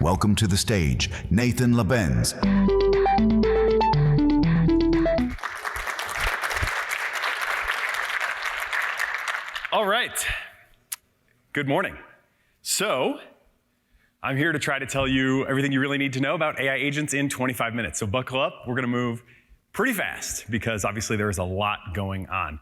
welcome to the stage, Nathan Labenz. All right. Good morning. So, I'm here to try to tell you everything you really need to know about AI agents in 25 minutes. So buckle up. We're going to move pretty fast because obviously there is a lot going on.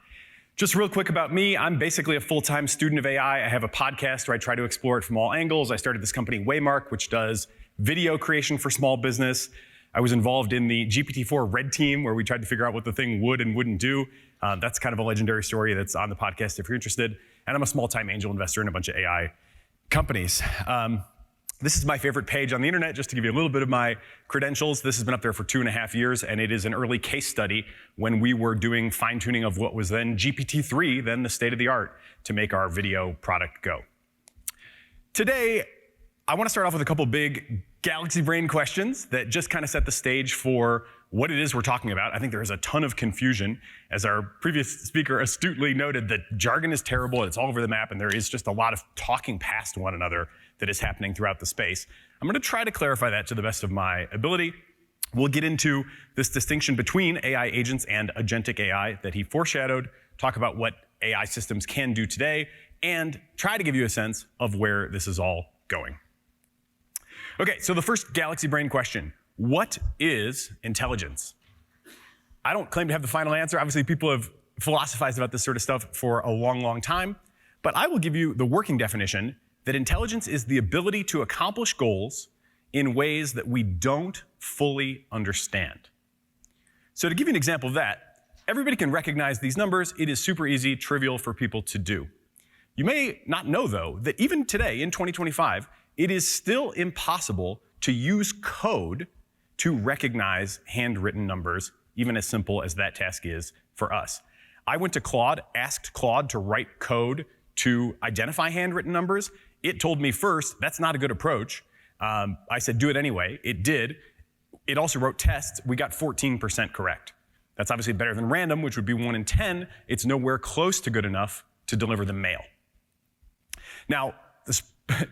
Just real quick about me, I'm basically a full-time student of AI. I have a podcast where I try to explore it from all angles. I started this company, Waymark, which does video creation for small business. I was involved in the GPT-4 red team where we tried to figure out what the thing would and wouldn't do. That's kind of a legendary story that's on the podcast if you're interested. And I'm a small-time angel investor in a bunch of AI companies. This is my favorite page on the internet, just to give you a little bit of my credentials. This has been up there for 2.5 years, and it is an early case study when we were doing fine-tuning of what was then GPT-3, then the state of the art, to make our video product go. Today, I want to start off with a couple big galaxy brain questions that just kind of set the stage for what it is we're talking about. I think there is a ton of confusion. As our previous speaker astutely noted, that jargon is terrible, it's all over the map, and there is just a lot of talking past one another that is happening throughout the space. I'm going to try to clarify that to the best of my ability. We'll get into this distinction between AI agents and agentic AI that he foreshadowed, talk about what AI systems can do today, and try to give you a sense of where this is all going. Okay, so the first galaxy brain question. What is intelligence? I don't claim to have the final answer. Obviously, people have philosophized about this sort of stuff for a long, long time. But I will give you the working definition that intelligence is the ability to accomplish goals in ways that we don't fully understand. So to give you an example of that, everybody can recognize these numbers. It is super easy, trivial for people to do. You may not know, though, that even today, in 2025, it is still impossible to use code to recognize handwritten numbers, even as simple as that task is for us. I went to Claude, asked Claude to write code to identify handwritten numbers. It told me first, that's not a good approach. I said, do it anyway. It did. It also wrote tests. We got 14% correct. That's obviously better than random, which would be 1 in 10. It's nowhere close to good enough to deliver the mail. Now, this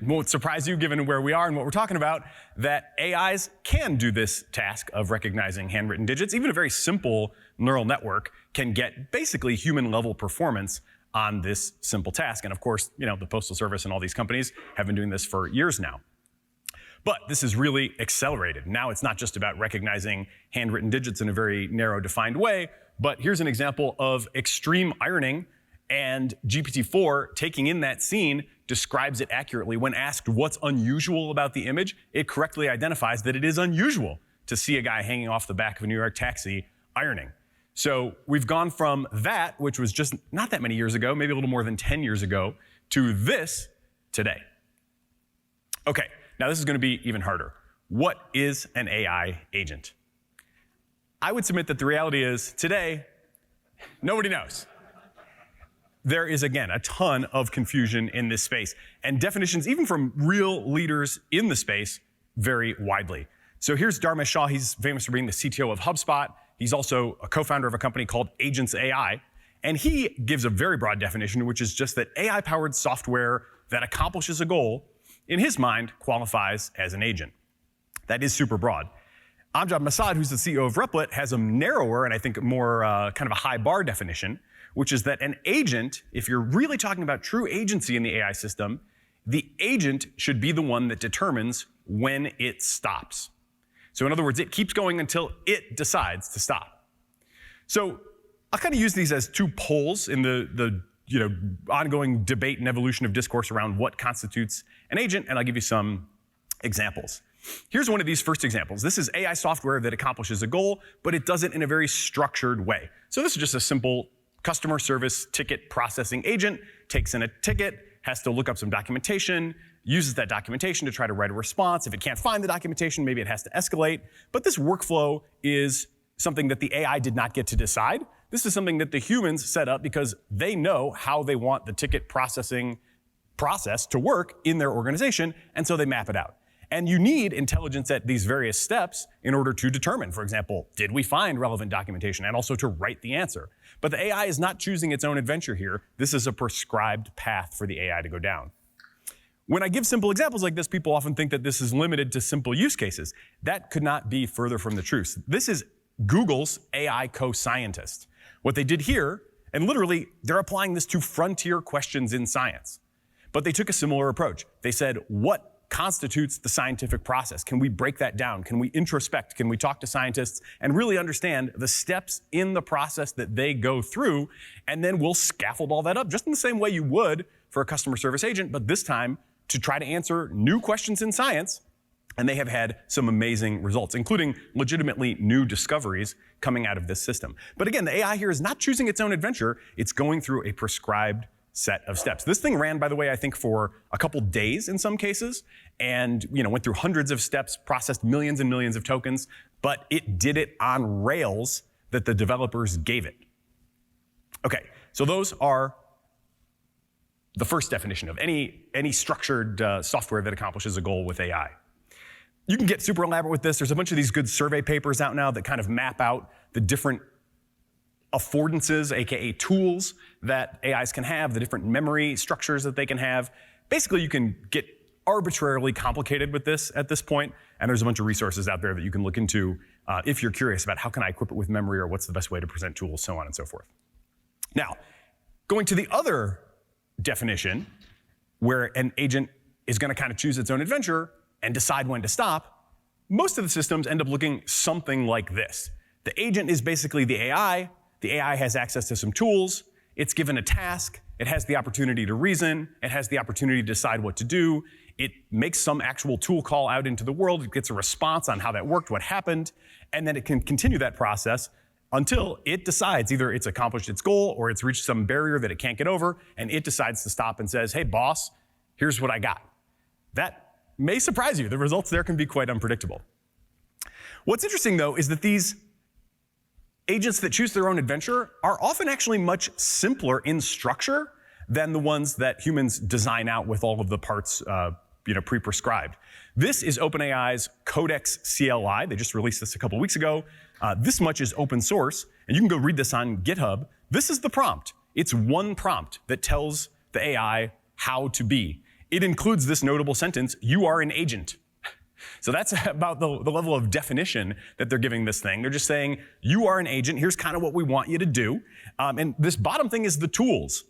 won't surprise you, given where we are and what we're talking about, that AIs can do this task of recognizing handwritten digits. Even a very simple neural network can get basically human-level performance on this simple task. And of course, the Postal Service and all these companies have been doing this for years now. But this is really accelerated. Now it's not just about recognizing handwritten digits in a very narrow, defined way, but here's an example of extreme ironing, and GPT-4, taking in that scene, describes it accurately. When asked what's unusual about the image, it correctly identifies that it is unusual to see a guy hanging off the back of a New York taxi ironing. So we've gone from that, which was just not that many years ago, maybe a little more than 10 years ago, to this today. Okay, now this is going to be even harder. What is an AI agent? I would submit that the reality is, today, nobody knows. There is, again, a ton of confusion in this space, and definitions, even from real leaders in the space, vary widely. So here's Dharmesh Shah. He's famous for being the CTO of HubSpot. He's also a co-founder of a company called Agents AI, and he gives a very broad definition, which is just that AI-powered software that accomplishes a goal, in his mind, qualifies as an agent. That is super broad. Amjad Masad, who's the CEO of Replit, has a narrower and I think more kind of a high bar definition, which is that an agent, if you're really talking about true agency in the AI system, the agent should be the one that determines when it stops. So in other words, it keeps going until it decides to stop. So I'll kind of use these as two poles in the ongoing debate and evolution of discourse around what constitutes an agent, and I'll give you some examples. Here's one of these first examples. This is AI software that accomplishes a goal, but it does it in a very structured way. So this is just a simple customer service ticket processing agent, takes in a ticket, has to look up some documentation, uses that documentation to try to write a response. If it can't find the documentation, maybe it has to escalate. But this workflow is something that the AI did not get to decide. This is something that the humans set up because they know how they want the ticket processing process to work in their organization, and so they map it out. And you need intelligence at these various steps in order to determine, for example, did we find relevant documentation, and also to write the answer. But the AI is not choosing its own adventure here. This is a prescribed path for the AI to go down. When I give simple examples like this, people often think that this is limited to simple use cases. That could not be further from the truth. This is Google's AI co-scientist. What they did here, and literally, they're applying this to frontier questions in science. But they took a similar approach. They said, what constitutes the scientific process? Can we break that down? Can we introspect? Can we talk to scientists and really understand the steps in the process that they go through? And then we'll scaffold all that up just in the same way you would for a customer service agent, but this time to try to answer new questions in science. And they have had some amazing results, including legitimately new discoveries coming out of this system. But again, the AI here is not choosing its own adventure. It's going through a prescribed set of steps. This thing ran, by the way, I think for a couple days in some cases, and went through hundreds of steps, processed millions and millions of tokens, but it did it on rails that the developers gave it. Okay, so those are the first definition of any structured software that accomplishes a goal with AI. You can get super elaborate with this. There's a bunch of these good survey papers out now that kind of map out the different affordances, aka tools, that AIs can have, the different memory structures that they can have. Basically, you can get arbitrarily complicated with this at this point, and there's a bunch of resources out there that you can look into if you're curious about how can I equip it with memory or what's the best way to present tools, so on and so forth. Now, going to the other definition, where an agent is going to kind of choose its own adventure and decide when to stop, most of the systems end up looking something like this. The agent is basically the AI. The AI has access to some tools. It's given a task. It has the opportunity to reason. It has the opportunity to decide what to do. It makes some actual tool call out into the world. It gets a response on how that worked, what happened, and then it can continue that process until it decides either it's accomplished its goal or it's reached some barrier that it can't get over, and it decides to stop and says, hey, boss, here's what I got. That may surprise you. The results there can be quite unpredictable. What's interesting, though, is that these agents that choose their own adventure are often actually much simpler in structure than the ones that humans design out with all of the parts pre-prescribed. This is OpenAI's Codex CLI. They just released this a couple weeks ago. This much is open source, and you can go read this on GitHub. This is the prompt. It's one prompt that tells the AI how to be. It includes this notable sentence, you are an agent. So that's about the level of definition that they're giving this thing. They're just saying, you are an agent, here's kind of what we want you to do. And this bottom thing is the tools.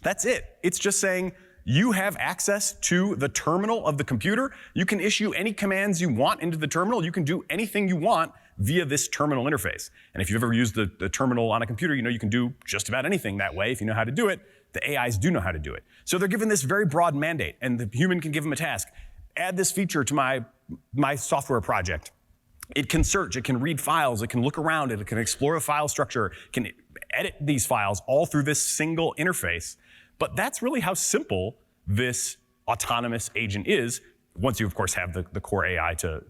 That's it. It's just saying, you have access to the terminal of the computer. You can issue any commands you want into the terminal. You can do anything you want via this terminal interface. And if you've ever used the terminal on a computer, you can do just about anything that way if you know how to do it. The AIs do know how to do it. So they're given this very broad mandate, and the human can give them a task. Add this feature to my software project. It can search, it can read files, it can look around it can explore a file structure, can edit these files all through this single interface. But that's really how simple this autonomous agent is, once you, of course, have the core AI to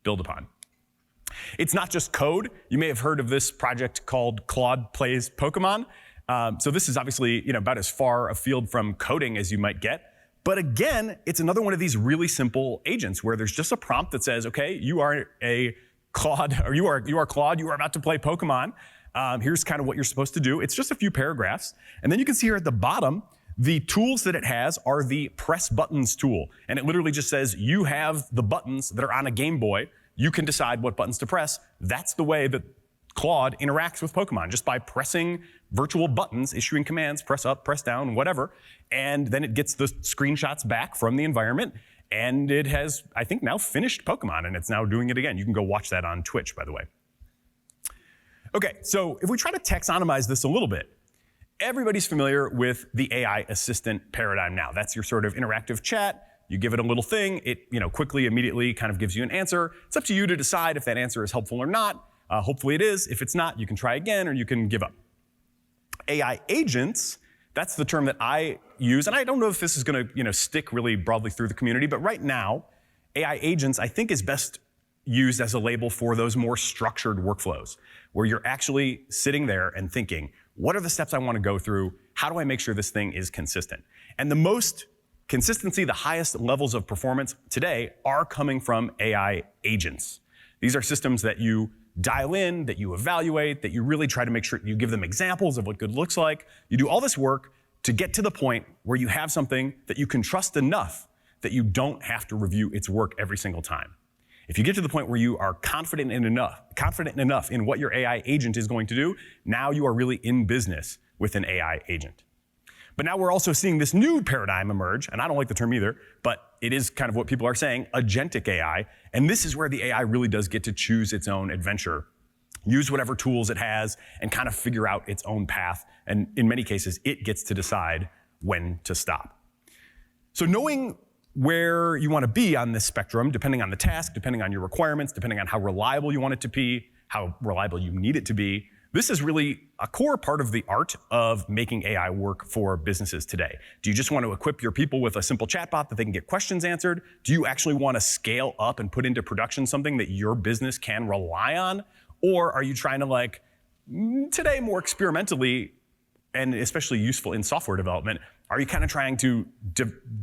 build upon. It's not just code. You may have heard of this project called Claude Plays Pokemon. So this is obviously about as far afield from coding as you might get. But again, it's another one of these really simple agents where there's just a prompt that says, okay, you are a Claude, or you are Claude, you are about to play Pokemon. Here's kind of what you're supposed to do. It's just a few paragraphs. And then you can see here at the bottom, the tools that it has are the press buttons tool. And it literally just says, you have the buttons that are on a Game Boy. You can decide what buttons to press. That's the way that Claude interacts with Pokemon, just by pressing virtual buttons, issuing commands, press up, press down, whatever. And then it gets the screenshots back from the environment. And it has, I think, now finished Pokemon, and it's now doing it again. You can go watch that on Twitch, by the way. Okay, so if we try to taxonomize this a little bit, everybody's familiar with the AI assistant paradigm now. That's your sort of interactive chat. You give it a little thing, it quickly, immediately kind of gives you an answer. It's up to you to decide if that answer is helpful or not. Hopefully it is. If it's not, you can try again or you can give up. AI agents, that's the term that I use, and I don't know if this is going to stick really broadly through the community, but right now, AI agents I think is best used as a label for those more structured workflows, where you're actually sitting there and thinking, what are the steps I want to go through? How do I make sure this thing is consistent? And the most consistency, the highest levels of performance today are coming from AI agents. These are systems that you dial in, that you evaluate, that you really try to make sure you give them examples of what good looks like. You do all this work to get to the point where you have something that you can trust enough that you don't have to review its work every single time. If you get to the point where you are confident enough in what your AI agent is going to do, now you are really in business with an AI agent. But now we're also seeing this new paradigm emerge, and I don't like the term either, but it is kind of what people are saying, agentic AI. And this is where the AI really does get to choose its own adventure, use whatever tools it has, and kind of figure out its own path. And in many cases, it gets to decide when to stop. So knowing where you want to be on this spectrum, depending on the task, depending on your requirements, depending on how reliable you want it to be, how reliable you need it to be, this is really a core part of the art of making AI work for businesses today. Do you just want to equip your people with a simple chatbot that they can get questions answered? Do you actually want to scale up and put into production something that your business can rely on? Or are you trying to, today more experimentally, and especially useful in software development, are you kind of trying to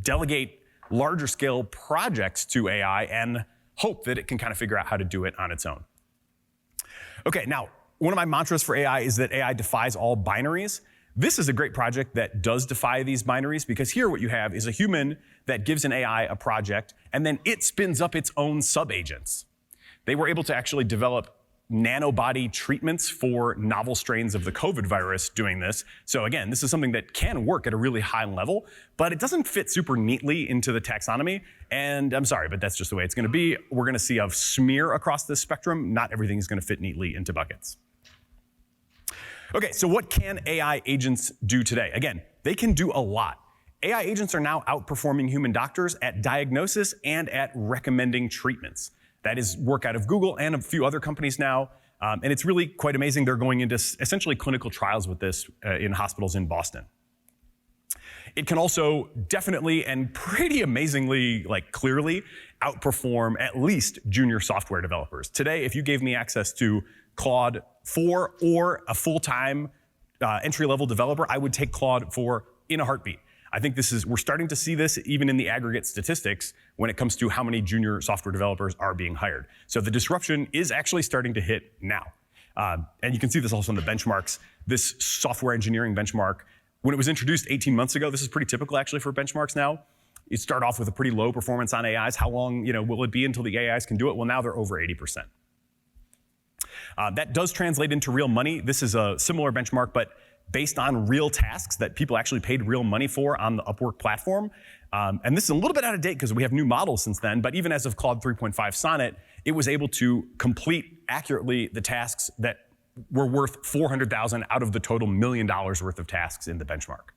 delegate larger scale projects to AI and hope that it can kind of figure out how to do it on its own? Okay, now, one of my mantras for AI is that AI defies all binaries. This is a great project that does defy these binaries, because here what you have is a human that gives an AI a project, and then it spins up its own sub-agents. They were able to actually develop nanobody treatments for novel strains of the COVID virus doing this. So again, this is something that can work at a really high level, but it doesn't fit super neatly into the taxonomy. And I'm sorry, but that's just the way it's going to be. We're going to see a smear across this spectrum. Not everything is going to fit neatly into buckets. Okay, so what can AI agents do today? Again, they can do a lot. AI agents are now outperforming human doctors at diagnosis and at recommending treatments. That is work out of Google and a few other companies now. And it's really quite amazing. They're going into essentially clinical trials with this in hospitals in Boston. It can also definitely and pretty amazingly, clearly, outperform at least junior software developers. Today, if you gave me access to Claude 4 or a full-time entry-level developer, I would take Claude 4 in a heartbeat. I think we're starting to see this even in the aggregate statistics when it comes to how many junior software developers are being hired. So the disruption is actually starting to hit now. And you can see this also in the benchmarks. This software engineering benchmark, when it was introduced 18 months ago, this is pretty typical actually for benchmarks now. You start off with a pretty low performance on AIs. How long will it be until the AIs can do it? Well, now they're over 80%. That does translate into real money. This is a similar benchmark, but based on real tasks that people actually paid real money for on the Upwork platform. And this is a little bit out of date because we have new models since then, but even as of Claude 3.5 Sonnet, it was able to complete accurately the tasks that were worth $400,000 out of the total $1 million worth of tasks in the benchmark.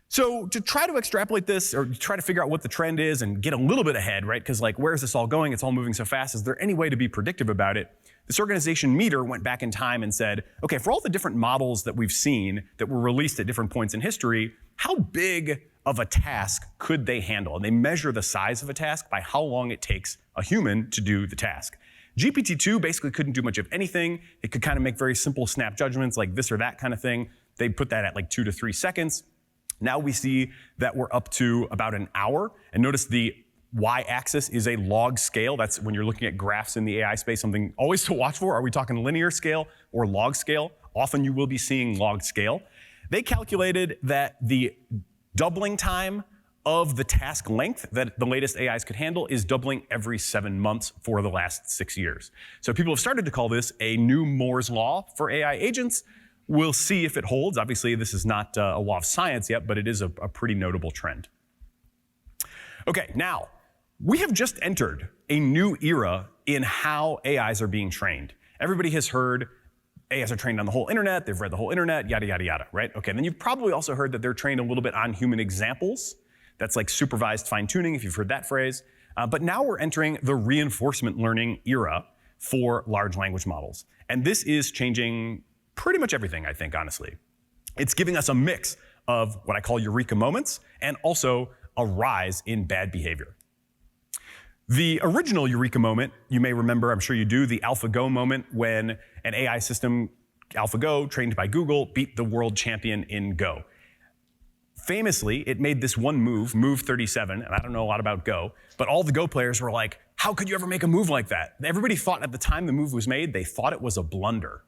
So to try to extrapolate this or try to figure out what the trend is and get a little bit ahead, right? Because where is this all going? It's all moving so fast. Is there any way to be predictive about it? This organization Meter went back in time and said, okay, for all the different models that we've seen that were released at different points in history, how big of a task could they handle? And they measure the size of a task by how long it takes a human to do the task. GPT-2 basically couldn't do much of anything. It could kind of make very simple snap judgments like this or that kind of thing. They put that at 2 to 3 seconds. Now we see that we're up to about an hour. And notice the y-axis is a log scale. That's when you're looking at graphs in the AI space, something always to watch for. Are we talking linear scale or log scale? Often you will be seeing log scale. They calculated that the doubling time of the task length that the latest AIs could handle is doubling every 7 months for the last 6 years. So people have started to call this a new Moore's law for AI agents. We'll see if it holds. Obviously, this is not a law of science yet, but it is a pretty notable trend. Okay, now, we have just entered a new era in how AIs are being trained. Everybody has heard AIs are trained on the whole internet, they've read the whole internet, yada, yada, yada, right? Okay, and then you've probably also heard that they're trained a little bit on human examples. That's like supervised fine-tuning, if you've heard that phrase. But now we're entering the reinforcement learning era for large language models. And this is changing pretty much everything, I think, honestly. It's giving us a mix of what I call eureka moments and also a rise in bad behavior. The original eureka moment, you may remember, I'm sure you do, the AlphaGo moment when an AI system, AlphaGo, trained by Google, beat the world champion in Go. Famously, it made this one move, move 37, and I don't know a lot about Go, but all the Go players were like, how could you ever make a move like that? Everybody thought at the time the move was made, they thought it was a blunder.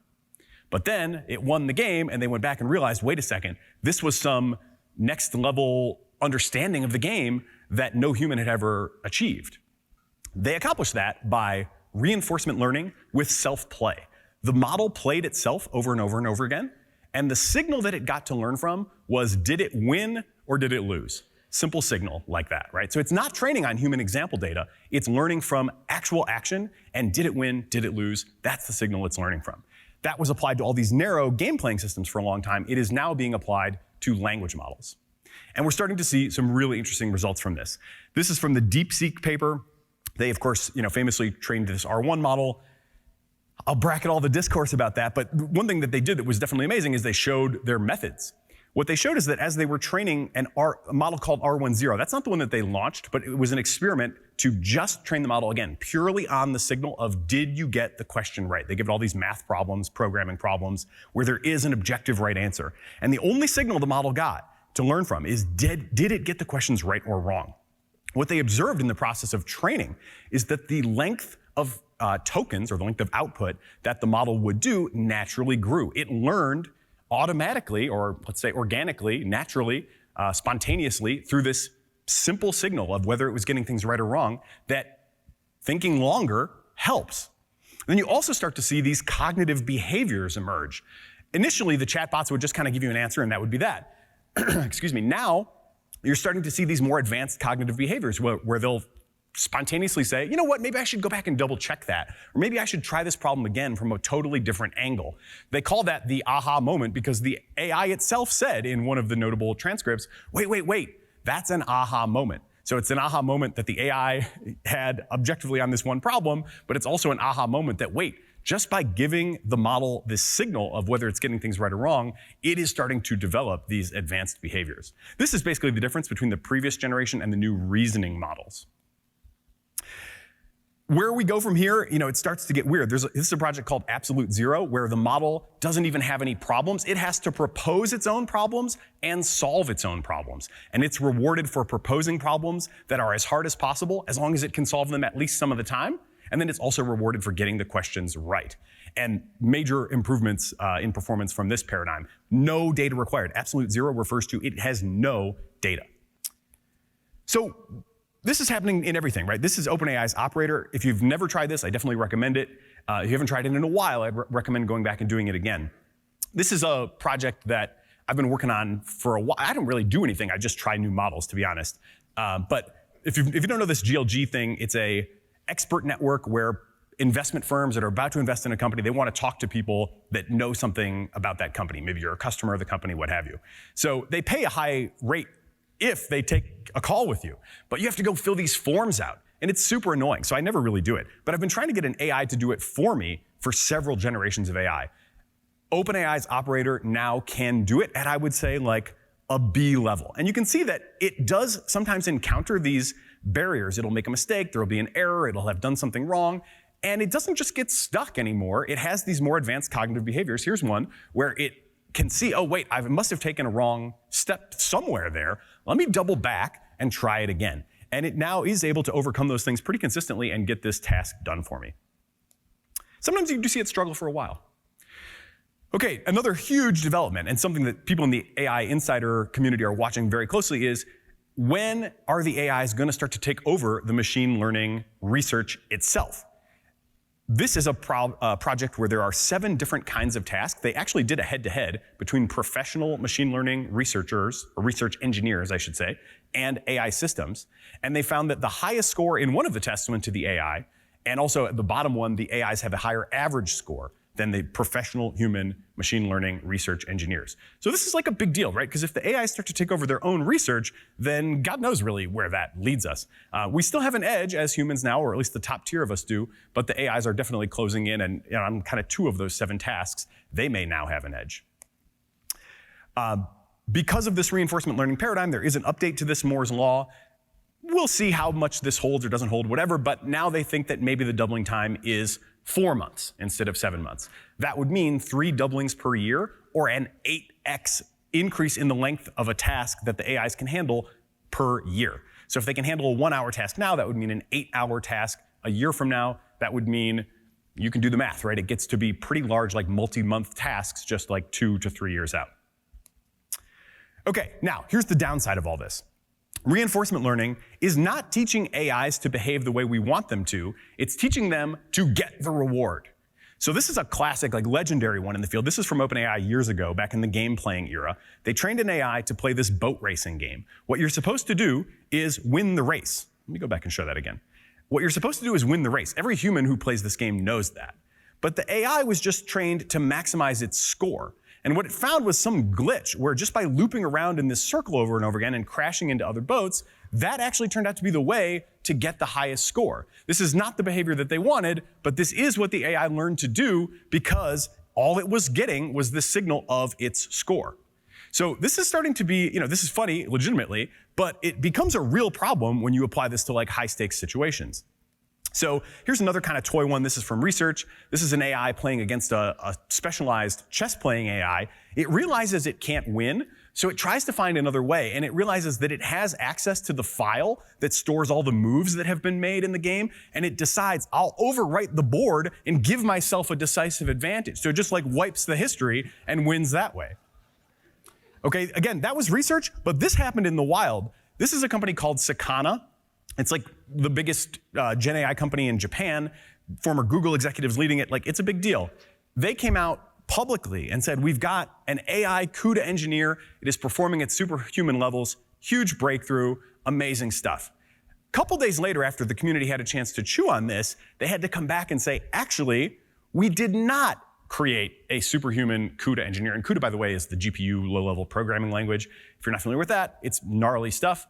But then it won the game, and they went back and realized, wait a second, this was some next level understanding of the game that no human had ever achieved. They accomplished that by reinforcement learning with self-play. The model played itself over and over and over again, and the signal that it got to learn from was, did it win or did it lose? Simple signal like that, right? So it's not training on human example data, it's learning from actual action, and did it win, did it lose? That's the signal it's learning from. That was applied to all these narrow game playing systems for a long time. It is now being applied to language models. And we're starting to see some really interesting results from this. This is from the DeepSeek paper. They, of course, famously trained this R1 model. I'll bracket all the discourse about that, but one thing that they did that was definitely amazing is they showed their methods. What they showed is that as they were training a model called R10, that's not the one that they launched, but it was an experiment to just train the model, again, purely on the signal of, did you get the question right? They give it all these math problems, programming problems, where there is an objective right answer. And the only signal the model got to learn from is, did it get the questions right or wrong? What they observed in the process of training is that the length of tokens, or the length of output that the model would do, naturally grew. It learned automatically, or let's say organically, naturally, spontaneously, through this simple signal of whether it was getting things right or wrong, that thinking longer helps. Then you also start to see these cognitive behaviors emerge. Initially, the chatbots would just kind of give you an answer, and that would be that. Excuse me. Now, you're starting to see these more advanced cognitive behaviors where they'll spontaneously say, you know what, maybe I should go back and double check that. Or maybe I should try this problem again from a totally different angle. They call that the aha moment because the AI itself said in one of the notable transcripts, wait, that's an aha moment. So it's an aha moment that the AI had objectively on this one problem, but it's also an aha moment that, wait, just by giving the model this signal of whether it's getting things right or wrong, it is starting to develop these advanced behaviors. This is basically the difference between the previous generation and the new reasoning models. Where we go from here, it starts to get weird. This is a project called Absolute Zero, where the model doesn't even have any problems. It has to propose its own problems and solve its own problems. And it's rewarded for proposing problems that are as hard as possible, as long as it can solve them at least some of the time. And then it's also rewarded for getting the questions right. And major improvements in performance from this paradigm. No data required. Absolute Zero refers to it has no data. So this is happening in everything, right? This is OpenAI's operator. If you've never tried this, I definitely recommend it. If you haven't tried it in a while, I'd recommend going back and doing it again. This is a project that I've been working on for a while. I don't really do anything. I just try new models, to be honest. But if you don't know this GLG thing, it's a expert network where investment firms that are about to invest in a company, they want to talk to people that know something about that company. Maybe you're a customer of the company, what have you. So they pay a high rate if they take a call with you. But you have to go fill these forms out. And it's super annoying, so I never really do it. But I've been trying to get an AI to do it for me for several generations of AI. OpenAI's operator now can do it at, I would say, like a B level. And you can see that it does sometimes encounter these barriers. It'll make a mistake, there'll be an error, it'll have done something wrong. And it doesn't just get stuck anymore. It has these more advanced cognitive behaviors. Here's one where it can see, oh wait, I must have taken a wrong step somewhere there. Let me double back and try it again. And it now is able to overcome those things pretty consistently and get this task done for me. Sometimes you do see it struggle for a while. Okay, another huge development, and something that people in the AI insider community are watching very closely, is when are the AIs going to start to take over the machine learning research itself? This is a project where there are 7 different kinds of tasks. They actually did a head-to-head between professional machine learning researchers, or research engineers, I should say, and AI systems. And they found that the highest score in one of the tests went to the AI, and also at the bottom one, the AIs have a higher average score than the professional human machine learning research engineers. So this is like a big deal, right? Because if the AIs start to take over their own research, then God knows really where that leads us. We still have an edge as humans now, or at least the top tier of us do, but the AIs are definitely closing in, and on kind of 2 of those 7 tasks, they may now have an edge. Because of this reinforcement learning paradigm, there is an update to this Moore's Law. We'll see how much this holds or doesn't hold, whatever, but now they think that maybe the doubling time is 4 months instead of 7 months. That would mean 3 doublings per year, or an 8x increase in the length of a task that the AIs can handle per year. So if they can handle a 1-hour task now, that would mean an 8-hour task a year from now. That would mean, you can do the math, right? It gets to be pretty large, like multi-month tasks, just like 2 to 3 years out. Okay, now here's the downside of all this. Reinforcement learning is not teaching AIs to behave the way we want them to. It's teaching them to get the reward. So this is a classic, like legendary one in the field. This is from OpenAI years ago, back in the game playing era. They trained an AI to play this boat racing game. What you're supposed to do is win the race. Let me go back and show that again. What you're supposed to do is win the race. Every human who plays this game knows that. But the AI was just trained to maximize its score. And what it found was some glitch where just by looping around in this circle over and over again and crashing into other boats, that actually turned out to be the way to get the highest score. This is not the behavior that they wanted, but this is what the AI learned to do because all it was getting was the signal of its score. So this is starting to be, this is funny, legitimately, but it becomes a real problem when you apply this to like high stakes situations. So here's another kind of toy one. This is from research. This is an AI playing against a specialized chess playing AI. It realizes it can't win, so it tries to find another way, and it realizes that it has access to the file that stores all the moves that have been made in the game, and it decides, I'll overwrite the board and give myself a decisive advantage. So it just like wipes the history and wins that way. Okay, again, that was research, but this happened in the wild. This is a company called Sakana. It's like the biggest Gen AI company in Japan, former Google executives leading it. Like, it's a big deal. They came out publicly and said, we've got an AI CUDA engineer. It is performing at superhuman levels, huge breakthrough, amazing stuff. A couple days later, after the community had a chance to chew on this, they had to come back and say, actually, we did not create a superhuman CUDA engineer. And CUDA, by the way, is the GPU low-level programming language. If you're not familiar with that, it's gnarly stuff.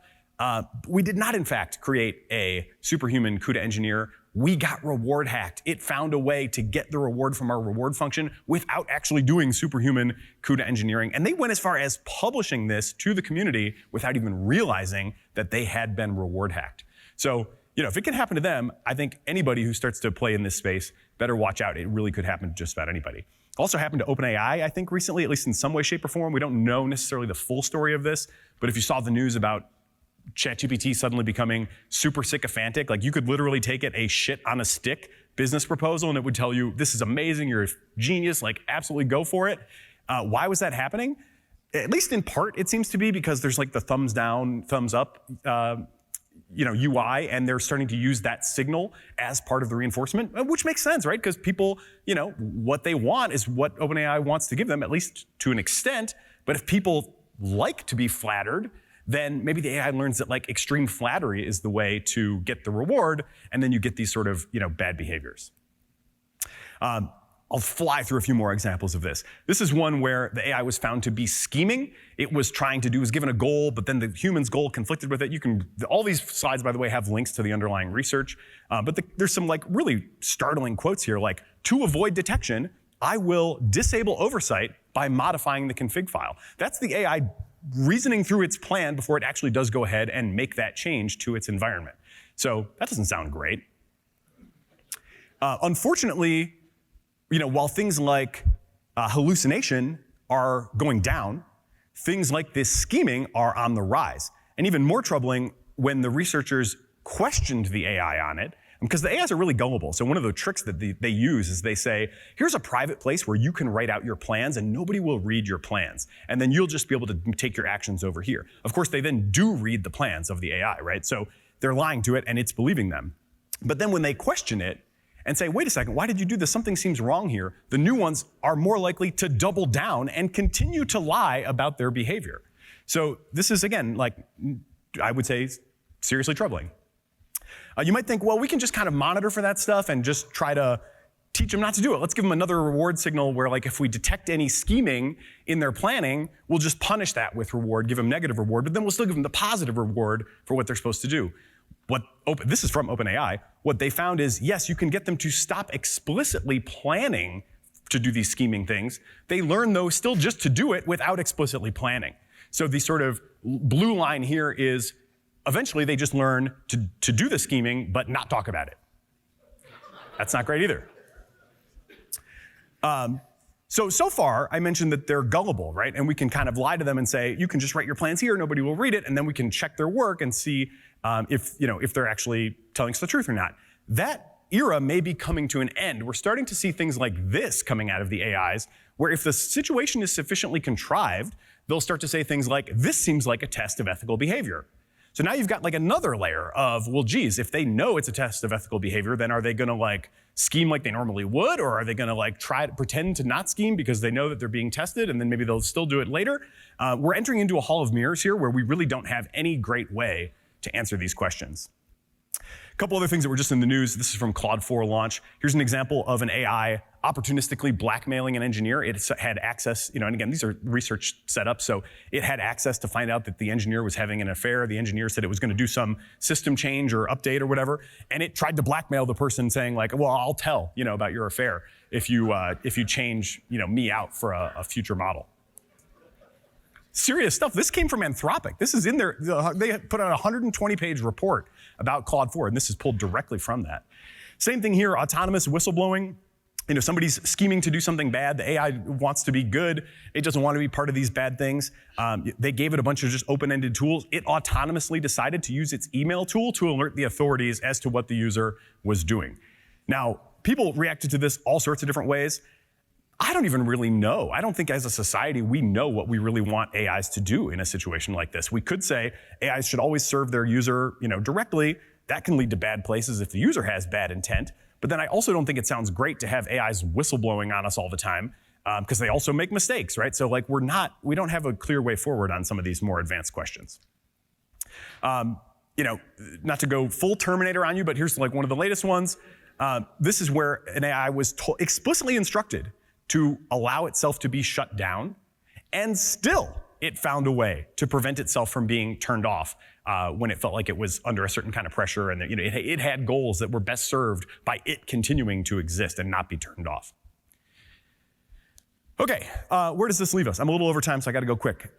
We did not, in fact, create a superhuman CUDA engineer. We got reward hacked. It found a way to get the reward from our reward function without actually doing superhuman CUDA engineering. And they went as far as publishing this to the community without even realizing that they had been reward hacked. So, if it can happen to them, I think anybody who starts to play in this space better watch out. It really could happen to just about anybody. Also happened to OpenAI, I think, recently, at least in some way, shape, or form. We don't know necessarily the full story of this, but if you saw the news about ChatGPT suddenly becoming super sycophantic, like you could literally take it a shit on a stick business proposal and it would tell you, this is amazing, you're a genius, like absolutely go for it. Why was that happening? At least in part, it seems to be because there's like the thumbs down, thumbs up, UI, and they're starting to use that signal as part of the reinforcement, which makes sense, right? Because people, what they want is what OpenAI wants to give them, at least to an extent. But if people like to be flattered, then maybe the AI learns that like extreme flattery is the way to get the reward, and then you get these sort of bad behaviors. I'll fly through a few more examples of this. This is one where the AI was found to be scheming. It was given a goal, but then the human's goal conflicted with it. All these slides, by the way, have links to the underlying research, but there's some like really startling quotes here, like, to avoid detection, I will disable oversight by modifying the config file. That's the AI reasoning through its plan before it actually does go ahead and make that change to its environment. So that doesn't sound great. Unfortunately, while things like hallucination are going down, things like this scheming are on the rise. And even more troubling when the researchers questioned the AI on it, because the AIs are really gullible. So one of the tricks that they use is they say, here's a private place where you can write out your plans and nobody will read your plans. And then you'll just be able to take your actions over here. Of course, they then do read the plans of the AI, right? So they're lying to it and it's believing them. But then when they question it, and say, wait a second, why did you do this? Something seems wrong here. The new ones are more likely to double down and continue to lie about their behavior. So this is, again, like, I would say, seriously troubling. You might think, well, we can just kind of monitor for that stuff and just try to teach them not to do it. Let's give them another reward signal where, like, if we detect any scheming in their planning, we'll just punish that with reward, give them negative reward, but then we'll still give them the positive reward for what they're supposed to do. This is from OpenAI. What they found is, yes, you can get them to stop explicitly planning to do these scheming things. They learn, though, still just to do it without explicitly planning. So the sort of blue line here is, eventually they just learn to do the scheming, but not talk about it. That's not great either. So far, I mentioned that they're gullible, right? And we can kind of lie to them and say, you can just write your plans here, nobody will read it, and then we can check their work and see if they're actually telling us the truth or not. That era may be coming to an end. We're starting to see things like this coming out of the AIs, where if the situation is sufficiently contrived, they'll start to say things like, this seems like a test of ethical behavior. So now you've got like another layer of, well, geez, if they know it's a test of ethical behavior, then are they gonna like scheme like they normally would, or are they gonna like try to pretend to not scheme because they know that they're being tested and then maybe they'll still do it later? We're entering into a hall of mirrors here where we really don't have any great way to answer these questions. A couple other things that were just in the news. This is from Claude 4 launch. Here's an example of an AI opportunistically blackmailing an engineer. It had access, and again, these are research setups, so it had access to find out that the engineer was having an affair. The engineer said it was going to do some system change or update or whatever, and it tried to blackmail the person saying like, well, I'll tell, about your affair if you change, me out for a future model. Serious stuff. This came from Anthropic. This is in there. They put out a 120-page report about Claude 4, and this is pulled directly from that. Same thing here, autonomous whistleblowing. Somebody's scheming to do something bad. The AI wants to be good. It doesn't want to be part of these bad things. They gave it a bunch of just open-ended tools. It autonomously decided to use its email tool to alert the authorities as to what the user was doing. Now, people reacted to this all sorts of different ways. I don't even really know. I don't think as a society we know what we really want AIs to do in a situation like this. We could say AIs should always serve their user, directly. That can lead to bad places if the user has bad intent. But then I also don't think it sounds great to have AIs whistleblowing on us all the time because they also make mistakes, right? So like we don't have a clear way forward on some of these more advanced questions. Not to go full Terminator on you, but here's like one of the latest ones. This is where an AI was explicitly instructed to allow itself to be shut down, and still it found a way to prevent itself from being turned off when it felt like it was under a certain kind of pressure, and it had goals that were best served by it continuing to exist and not be turned off. Okay, where does this leave us? I'm a little over time, so I got to go quick.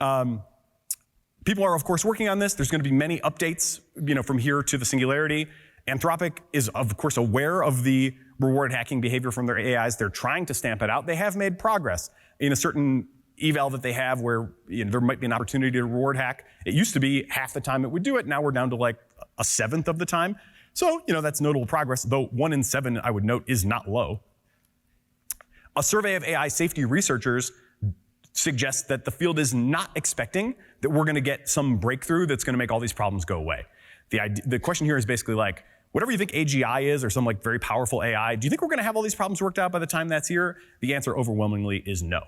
People are, of course, working on this. There's going to be many updates, from here to the singularity. Anthropic is, of course, aware of the reward hacking behavior from their AIs. They're trying to stamp it out. They have made progress in a certain eval that they have where there might be an opportunity to reward hack. It used to be half the time it would do it. Now we're down to like a seventh of the time. So, that's notable progress, though 1 in 7, I would note, is not low. A survey of AI safety researchers suggests that the field is not expecting that we're going to get some breakthrough that's going to make all these problems go away. The question here is basically like, whatever you think AGI is or some like very powerful AI, do you think we're going to have all these problems worked out by the time that's here? The answer overwhelmingly is no.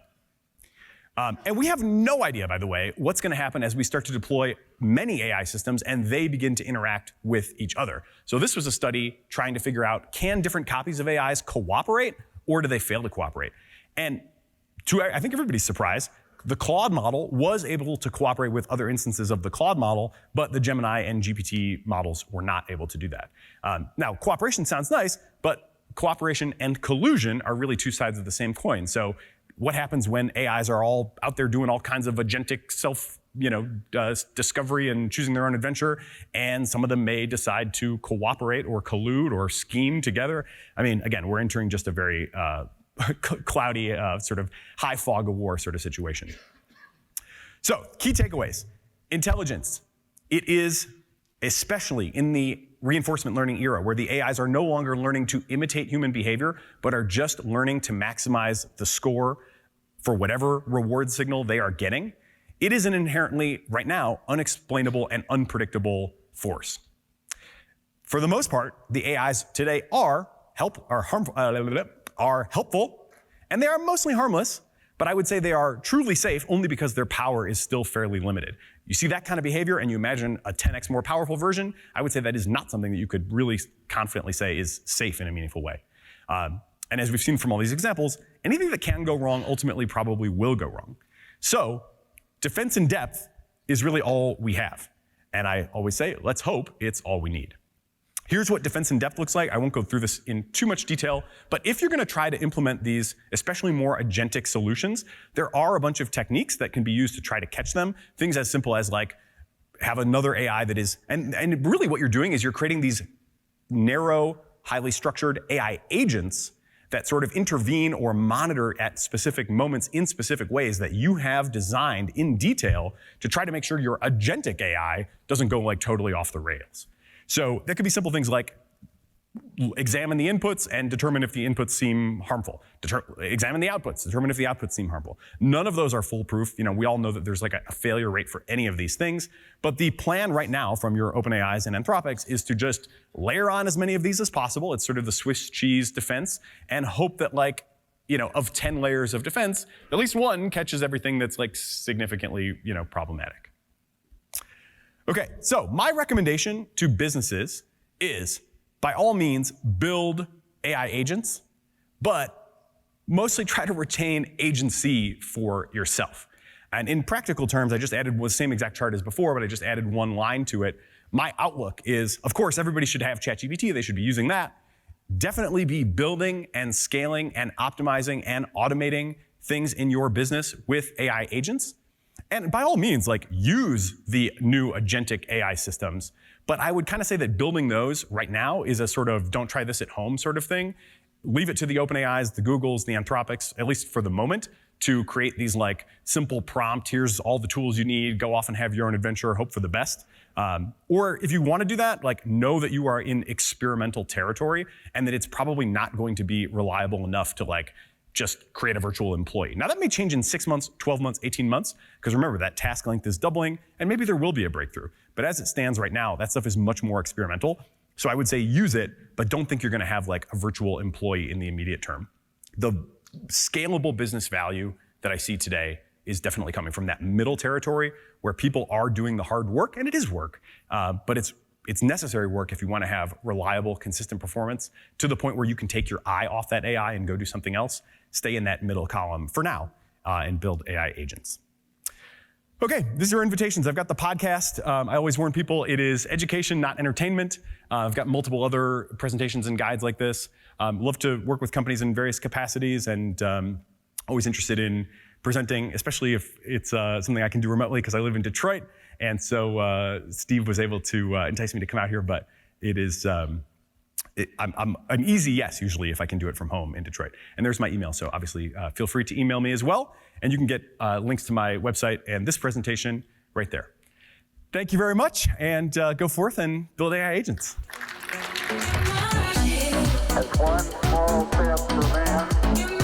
And we have no idea, by the way, what's going to happen as we start to deploy many AI systems and they begin to interact with each other. So this was a study trying to figure out, can different copies of AIs cooperate or do they fail to cooperate? And to, I think, everybody's surprise, the Claude model was able to cooperate with other instances of the Claude model, but the Gemini and GPT models were not able to do that. Now, cooperation sounds nice, but cooperation and collusion are really two sides of the same coin. So what happens when AIs are all out there doing all kinds of agentic self, discovery and choosing their own adventure, and some of them may decide to cooperate or collude or scheme together? I mean, again, we're entering just a very cloudy, sort of high fog of war sort of situation. So, key takeaways. Intelligence. It is, especially in the reinforcement learning era, where the AIs are no longer learning to imitate human behavior, but are just learning to maximize the score for whatever reward signal they are getting. It is an inherently, right now, unexplainable and unpredictable force. For the most part, the AIs today are helpful, and they are mostly harmless, but I would say they are truly safe only because their power is still fairly limited. You see that kind of behavior and you imagine a 10x more powerful version, I would say that is not something that you could really confidently say is safe in a meaningful way. And as we've seen from all these examples, anything that can go wrong ultimately probably will go wrong. So defense in depth is really all we have. And I always say, let's hope it's all we need. Here's what defense in depth looks like. I won't go through this in too much detail, but if you're going to try to implement these, especially more agentic solutions, there are a bunch of techniques that can be used to try to catch them. Things as simple as like have another AI that is, and really what you're doing is you're creating these narrow, highly structured AI agents that sort of intervene or monitor at specific moments in specific ways that you have designed in detail to try to make sure your agentic AI doesn't go like totally off the rails. So there could be simple things like examine the inputs and determine if the inputs seem harmful. Examine the outputs, determine if the outputs seem harmful. None of those are foolproof. We all know that there's like a failure rate for any of these things. But the plan right now from your OpenAIs and Anthropics is to just layer on as many of these as possible. It's sort of the Swiss cheese defense, and hope that of 10 layers of defense, at least one catches everything that's like significantly, problematic. Okay, so my recommendation to businesses is, by all means, build AI agents, but mostly try to retain agency for yourself. And in practical terms, I just added the same exact chart as before, but I just added one line to it. My outlook is, of course, everybody should have ChatGPT. They should be using that. Definitely be building and scaling and optimizing and automating things in your business with AI agents. And by all means, use the new agentic AI systems. But I would kind of say that building those right now is a sort of don't try this at home sort of thing. Leave it to the OpenAIs, the Googles, the Anthropics, at least for the moment, to create these simple prompt, here's all the tools you need, go off and have your own adventure, hope for the best. Or if you want to do that, know that you are in experimental territory and that it's probably not going to be reliable enough to just create a virtual employee. Now that may change in 6 months, 12 months, 18 months, because remember that task length is doubling and maybe there will be a breakthrough. But as it stands right now, that stuff is much more experimental. So I would say use it, but don't think you're going to have a virtual employee in the immediate term. The scalable business value that I see today is definitely coming from that middle territory where people are doing the hard work, and it is work, but it's necessary work if you want to have reliable, consistent performance to the point where you can take your eye off that AI and go do something else. Stay in that middle column for now and build AI agents. Okay, these are your invitations. I've got the podcast. I always warn people it is education, not entertainment. I've got multiple other presentations and guides like this. Love to work with companies in various capacities, and always interested in presenting, especially if it's something I can do remotely because I live in Detroit. And so Steve was able to entice me to come out here, but it is, I'm an easy yes usually if I can do it from home in Detroit. And there's my email, so obviously feel free to email me as well. And you can get links to my website and this presentation right there. Thank you very much, and go forth and build AI agents. That's one small step for man.